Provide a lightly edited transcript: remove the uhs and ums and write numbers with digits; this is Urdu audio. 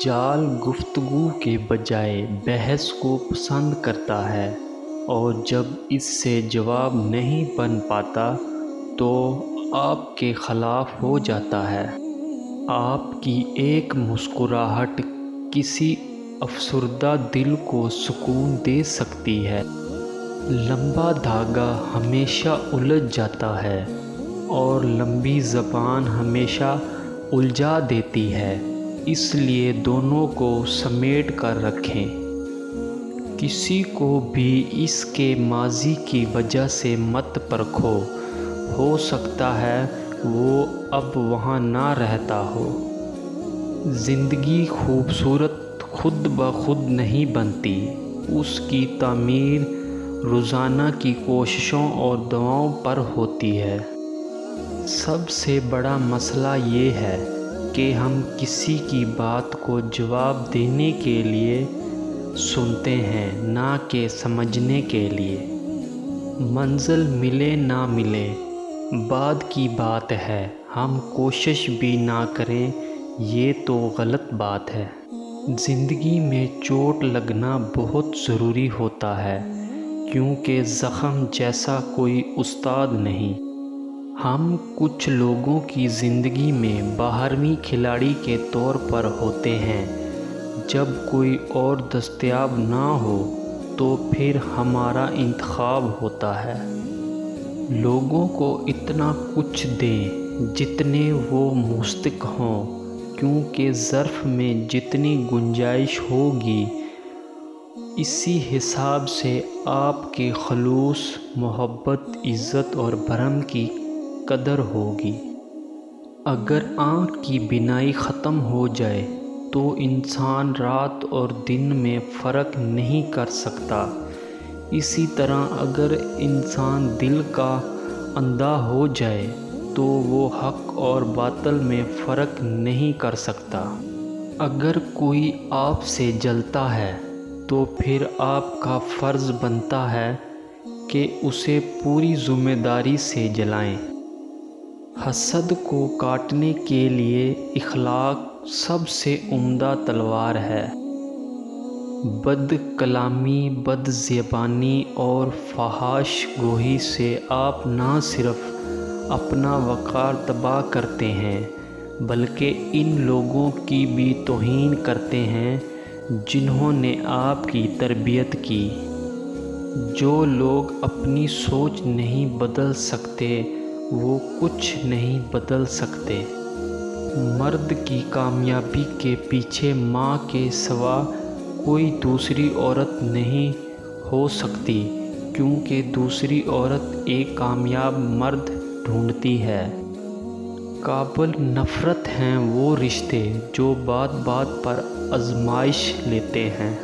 جال گفتگو کے بجائے بحث کو پسند کرتا ہے اور جب اس سے جواب نہیں بن پاتا تو آپ کے خلاف ہو جاتا ہے۔ آپ کی ایک مسکراہٹ کسی افسردہ دل کو سکون دے سکتی ہے۔ لمبا دھاگا ہمیشہ الجھ جاتا ہے اور لمبی زبان ہمیشہ الجھا دیتی ہے، اس لیے دونوں کو سمیٹ کر رکھیں۔ کسی کو بھی اس کے ماضی کی وجہ سے مت پرکھو، ہو سکتا ہے وہ اب وہاں نہ رہتا ہو۔ زندگی خوبصورت خود بخود نہیں بنتی، اس کی تعمیر روزانہ کی کوششوں اور دعاؤں پر ہوتی ہے۔ سب سے بڑا مسئلہ یہ ہے کہ ہم کسی کی بات کو جواب دینے کے لیے سنتے ہیں، نہ کہ سمجھنے کے لیے۔ منزل ملے نہ ملے بعد کی بات ہے، ہم کوشش بھی نہ کریں یہ تو غلط بات ہے۔ زندگی میں چوٹ لگنا بہت ضروری ہوتا ہے، کیونکہ زخم جیسا کوئی استاد نہیں۔ ہم کچھ لوگوں کی زندگی میں باہرمی کھلاڑی کے طور پر ہوتے ہیں۔ جب کوئی اور دستیاب نہ ہو تو پھر ہمارا انتخاب ہوتا ہے۔ لوگوں کو اتنا کچھ دیں جتنے وہ مستحق ہوں، کیونکہ ظرف میں جتنی گنجائش ہوگی اسی حساب سے آپ کے خلوص، محبت، عزت اور بھرم کی قدر ہوگی۔ اگر آنکھ کی بینائی ختم ہو جائے تو انسان رات اور دن میں فرق نہیں کر سکتا۔ اسی طرح اگر انسان دل کا اندھا ہو جائے تو وہ حق اور باطل میں فرق نہیں کر سکتا۔ اگر کوئی آپ سے جلتا ہے تو پھر آپ کا فرض بنتا ہے کہ اسے پوری ذمہ داری سے جلائیں۔ حسد کو کاٹنے کے لیے اخلاق سب سے عمدہ تلوار ہے۔ بد کلامی، بد زبانی اور فحش گوئی سے آپ نہ صرف اپنا وقار تباہ کرتے ہیں بلکہ ان لوگوں کی بھی توہین کرتے ہیں جنہوں نے آپ کی تربیت کی۔ جو لوگ اپنی سوچ نہیں بدل سکتے وہ کچھ نہیں بدل سکتے۔ مرد کی کامیابی کے پیچھے ماں کے سوا کوئی دوسری عورت نہیں ہو سکتی، کیونکہ دوسری عورت ایک کامیاب مرد ڈھونڈتی ہے۔ قابل نفرت ہیں وہ رشتے جو بات بات پر آزمائش لیتے ہیں۔